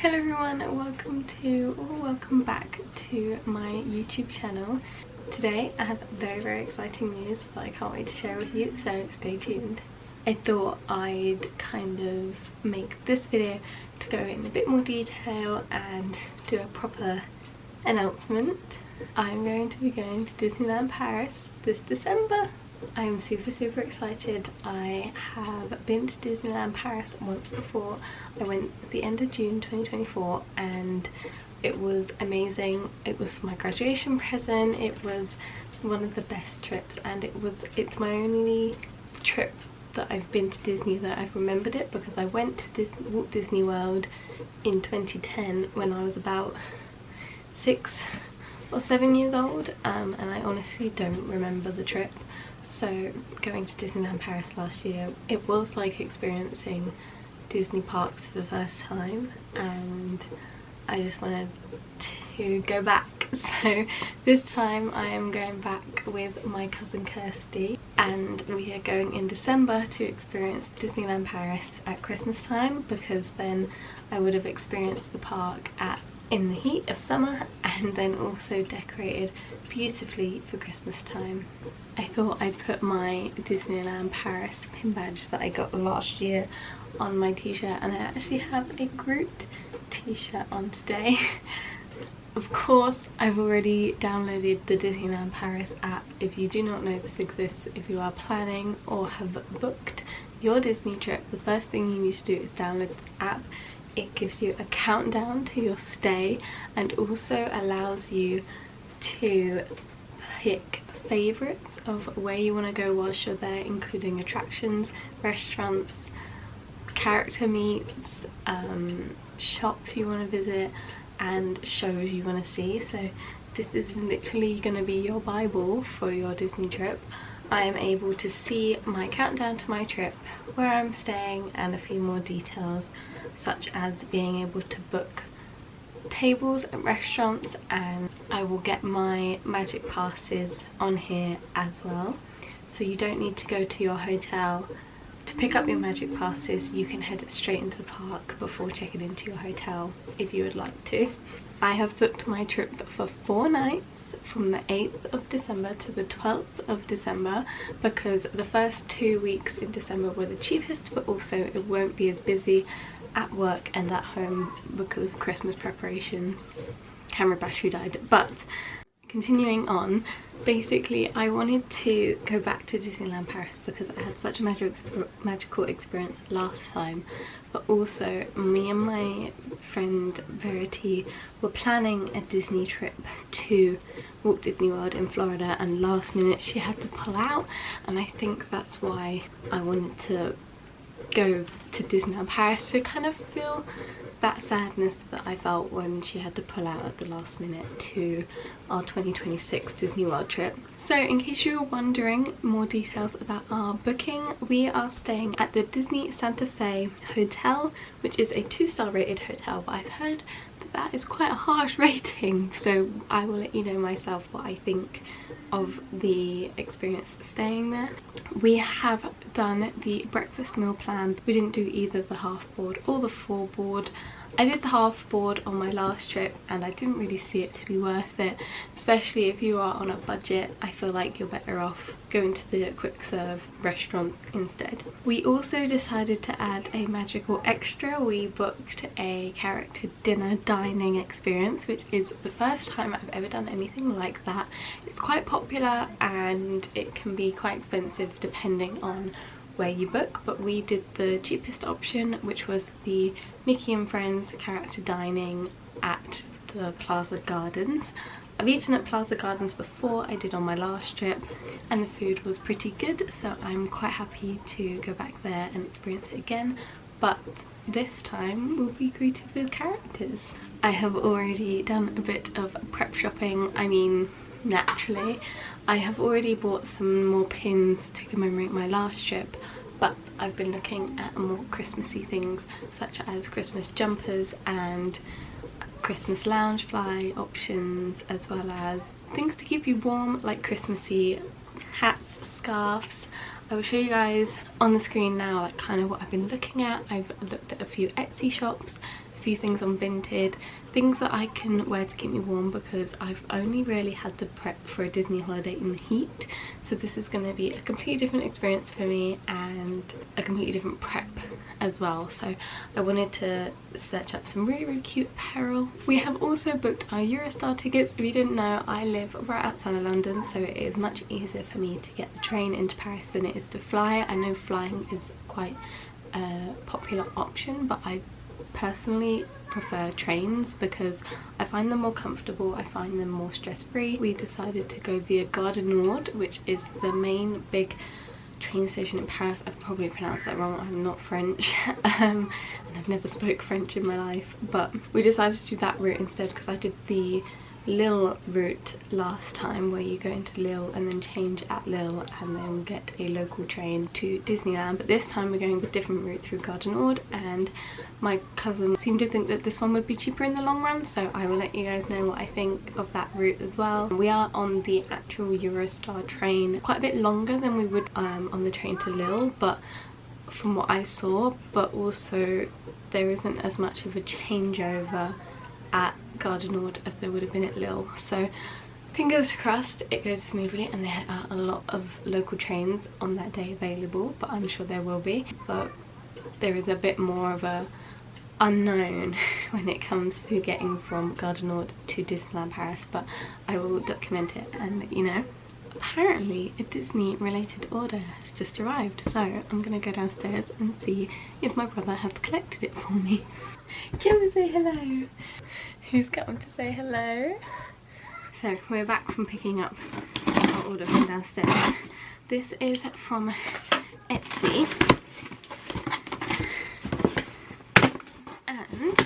Hello everyone, welcome back to my YouTube channel. Today I have very exciting news that I can't wait to share with you, so stay tuned. I thought I'd kind of make this video to go in a bit more detail and do a proper announcement. I'm going to be going to Disneyland Paris this December. I'm super excited. I have been to Disneyland Paris once before. I went at the end of June 2024 and it was amazing. It was for my graduation present. It was one of the best trips, and it's my only trip that I've been to Disney that I've remembered it, because I went to Walt Disney World in 2010 when I was about 6 or 7 years old, and I honestly don't remember the trip. So going to Disneyland Paris last year, it was like experiencing Disney parks for the first time, and I just wanted to go back. So this time I am going back with my cousin Kirsty, and we are going in December to experience Disneyland Paris at Christmas time, because then I would have experienced the park in the heat of summer and then also decorated beautifully for Christmas time. I thought I'd put my Disneyland Paris pin badge that I got last year on my t-shirt, and I actually have a Groot t-shirt on today. Of course, I've already downloaded the Disneyland Paris app. If you do not know this exists, if you are planning or have booked your Disney trip, the first thing you need to do is download this app. It gives you a countdown to your stay and also allows you to pick favourites of where you want to go whilst you're there, including attractions, restaurants, character meets, shops you want to visit, and shows you want to see. So this is literally going to be your Bible for your Disney trip. I am able to see my countdown to my trip, where I'm staying, and a few more details, such as being able to book tables at restaurants, and I will get my magic passes on here as well. So you don't need to go to your hotel to pick up your magic passes. You can head straight into the park before checking into your hotel if you would like to. I have booked my trip for 4 nights from the 8th of December to the 12th of December, because the first 2 weeks in December were the cheapest, but also it won't be as busy at work and at home because of Christmas preparations. Camera battery died. But continuing on, basically I wanted to go back to Disneyland Paris because I had such a magical experience last time, but also me and my friend Verity were planning a Disney trip to Walt Disney World in Florida, and last minute she had to pull out, and I think that's why I wanted to go to Disneyland Paris to kind of feel that sadness that I felt when she had to pull out at the last minute to our 2026 Disney World trip. So in case you were wondering more details about our booking, we are staying at the Disney Santa Fe Hotel, which is a 2-star rated hotel, but I've heard that is quite a harsh rating, so I will let you know myself what I think of the experience staying there. We have done the breakfast meal plan. We didn't do either the half board or the full board. I did the half board on my last trip and I didn't really see it to be worth it, especially if you are on a budget. I feel like you're better off going to the quick serve restaurants instead. We also decided to add a magical extra. We booked a character dinner dining experience, which is the first time I've ever done anything like that. It's quite popular and it can be quite expensive depending on where you book, but we did the cheapest option, which was the Mickey and Friends character dining at the Plaza Gardens. I've eaten at Plaza Gardens before, I did on my last trip, and the food was pretty good, so I'm quite happy to go back there and experience it again, but this time we'll be greeted with characters. I have already done a bit of prep shopping. I mean, naturally I have already bought some more pins to commemorate my last trip, but I've been looking at more Christmassy things, such as Christmas jumpers and Christmas lounge fly options, as well as things to keep you warm like Christmassy hats, scarves. I will show you guys on the screen now like kind of what I've been looking at. I've looked at a few Etsy shops, a a few things on Vinted, things that I can wear to keep me warm because I've only really had to prep for a Disney holiday in the heat. So this is going to be a completely different experience for me and a completely different prep as well. So I wanted to search up some really cute apparel. We have also booked our Eurostar tickets. If you didn't know, I live right outside of London, so it is much easier for me to get the train into Paris than it is to fly. I know flying is quite a popular option, but I personally prefer trains because I find them more comfortable, I find them more stress-free. We decided to go via Gare du Nord, which is the main big train station in Paris. I've probably pronounced that wrong, I'm not French, and I've never spoke French in my life, but we decided to do that route instead because I did the Lille route last time, where you go into Lille and then change at Lille and then get a local train to Disneyland. But this time we're going a different route through Gare du Nord, and my cousin seemed to think that this one would be cheaper in the long run, so I will let you guys know what I think of that route as well. We are on the actual Eurostar train, quite a bit longer than we would on the train to Lille, but from what I saw, but also there isn't as much of a changeover at Gare du Nord as there would have been at Lille. So fingers crossed it goes smoothly, and there are a lot of local trains on that day available, but I'm sure there will be. But there is a bit more of a unknown when it comes to getting from Gare du Nord to Disneyland Paris, but I will document it and let you know. Apparently a Disney related order has just arrived, so I'm gonna go downstairs and see if my brother has collected it for me. Come and say hello. Who's come to say hello? So we're back from picking up our order from downstairs. This is from Etsy, and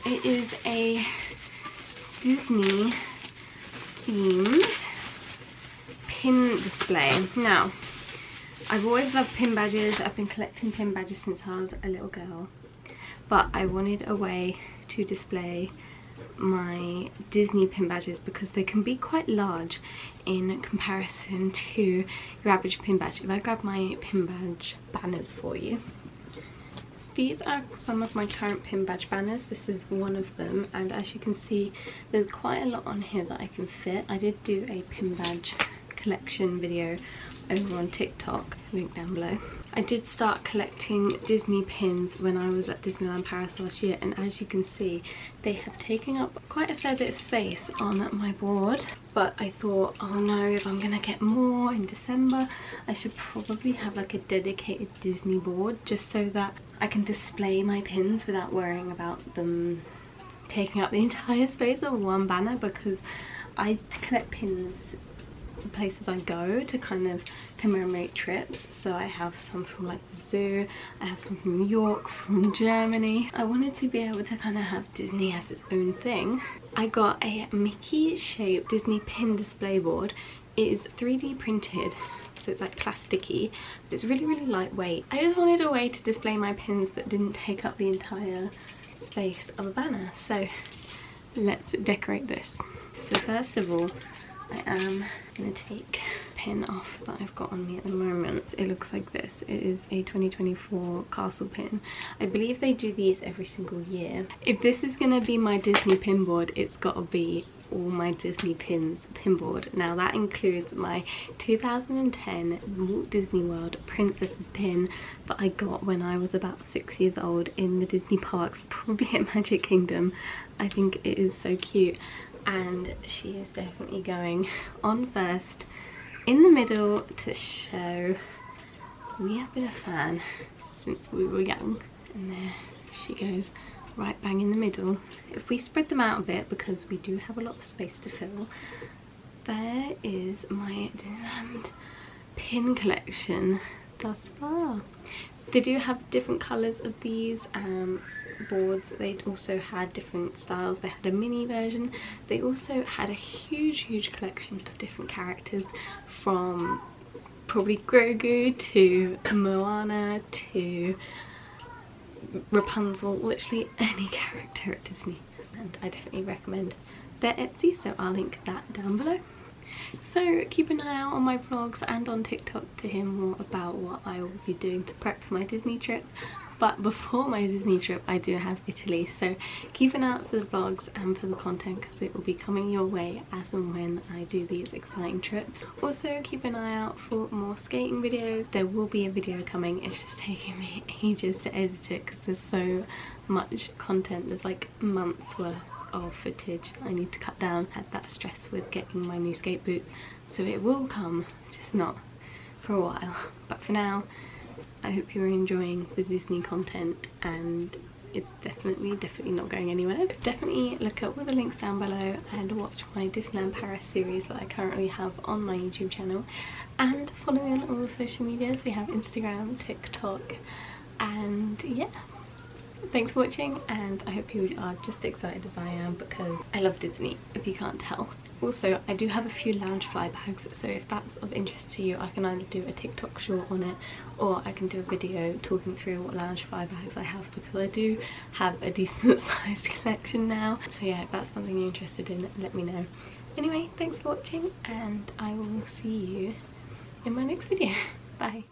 it is a Disney themed pin display. Now, I've always loved pin badges. I've been collecting pin badges since I was a little girl, but I wanted a way to display my Disney pin badges because they can be quite large in comparison to your average pin badge. If I grab my pin badge banners for you, these are some of my current pin badge banners. This is one of them, and as you can see there's quite a lot on here that I can fit. I did do a pin badge collection video over on TikTok, link down below. I did start collecting Disney pins when I was at Disneyland Paris last year, and as you can see they have taken up quite a fair bit of space on my board. But I thought, oh no, if I'm gonna get more in December, I should probably have like a dedicated Disney board just so that I can display my pins without worrying about them taking up the entire space of one banner, because I collect pins places I go to kind of commemorate trips. So I have some from like the zoo, I have some from New York, from Germany. I wanted to be able to kind of have Disney as its own thing. I got a Mickey shaped Disney pin display board. It is 3D printed, so it's like plasticky, but it's really lightweight. I just wanted a way to display my pins that didn't take up the entire space of a banner. So let's decorate this. So first of all, I am going to take a pin off that I've got on me at the moment. It looks like this. It is a 2024 castle pin. I believe they do these every single year. If this is going to be my Disney pin board, it's got to be all my Disney pins pin board. Now that includes my 2010 Walt Disney World Princesses pin that I got when I was about 6 years old in the Disney parks, probably at Magic Kingdom. I think it is so cute, and she is definitely going on first in the middle to show we have been a fan since we were young. And there she goes, right bang in the middle. If we spread them out a bit, because we do have a lot of space to fill, there is my Disneyland pin collection thus far. They do have different colours of these boards. They also had different styles. They had a mini version. They also had a huge collection of different characters, from probably Grogu to Moana to Rapunzel, literally any character at Disney. And I definitely recommend their Etsy, so I'll link that down below. So keep an eye out on my vlogs and on TikTok to hear more about what I will be doing to prep for my Disney trip. But before my Disney trip I do have Italy, so keep an eye out for the vlogs and for the content because it will be coming your way as and when I do these exciting trips. Also keep an eye out for more skating videos. There will be a video coming, it's just taking me ages to edit it because there's so much content. There's like months worth of footage I need to cut down. I had that stress with getting my new skate boots, so it will come, just not for a while. But for now, I hope you're enjoying the Disney content, and it's definitely not going anywhere. Definitely look at all the links down below and watch my Disneyland Paris series that I currently have on my YouTube channel, and follow me on all the social medias. We have Instagram, TikTok, and yeah. Thanks for watching, and I hope you are just excited as I am because I love Disney, if you can't tell. Also, I do have a few lounge fly bags, so if that's of interest to you, I can either do a TikTok short on it or I can do a video talking through what lounge fly bags I have, because I do have a decent sized collection now. So yeah, if that's something you're interested in, let me know. Anyway, thanks for watching, and I will see you in my next video. Bye.